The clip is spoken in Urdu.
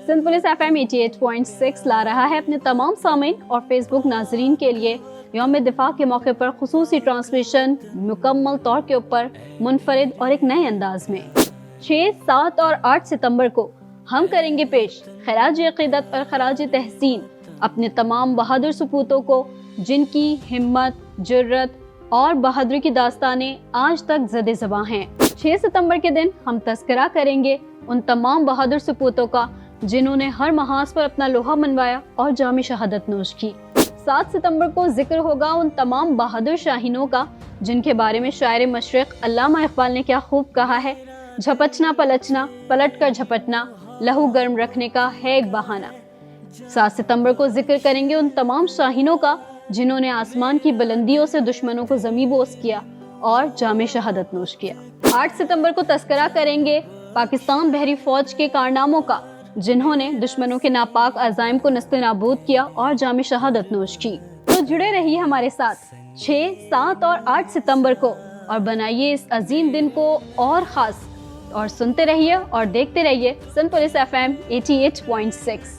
سندھ پولیس FM 88.6 لا رہا ہے اپنے تمام سامعین اور فیس بک ناظرین کے لیے یوم دفاع کے موقع پر خصوصی ٹرانسمیشن مکمل طور کے اوپر منفرد اور ایک نئے انداز میں 6, 7 اور 8 ستمبر کو ہم کریں گے پیش خراج عقیدت اور خراج تحسین اپنے تمام بہادر سپوتوں کو جن کی ہمت، جرت اور بہادری کی داستانیں آج تک زد زباں ہیں۔ 6 ستمبر کے دن ہم تذکرہ کریں گے ان تمام بہادر سپوتوں کا جنہوں نے ہر محاذ پر اپنا لوہا منوایا اور جام شہادت نوش کی۔ 7 ستمبر کو ذکر ہوگا ان تمام بہادر شاہینوں کا جن کے بارے میں شاعر مشرق علامہ اقبال نے کیا خوب کہا ہے، جھپچنا پلچنا، پلٹ کر جھپٹنا، لہو گرم رکھنے کا ہے ایک بہانہ۔ 7 ستمبر کو ذکر کریں گے ان تمام شاہینوں کا جنہوں نے آسمان کی بلندیوں سے دشمنوں کو زمیں بوس کیا اور جام شہادت نوش کیا۔ 8 ستمبر کو تذکرہ کریں گے پاکستان بحری فوج کے کارناموں کا جنہوں نے دشمنوں کے ناپاک عزائم کو نست نابود کیا اور جام شہادت نوش کی۔ تو جڑے رہیے ہمارے ساتھ 6، 7 اور 8 ستمبر کو اور بنائیے اس عظیم دن کو اور خاص، اور سنتے رہیے اور دیکھتے رہیے سندھ پولیس FM 88.6۔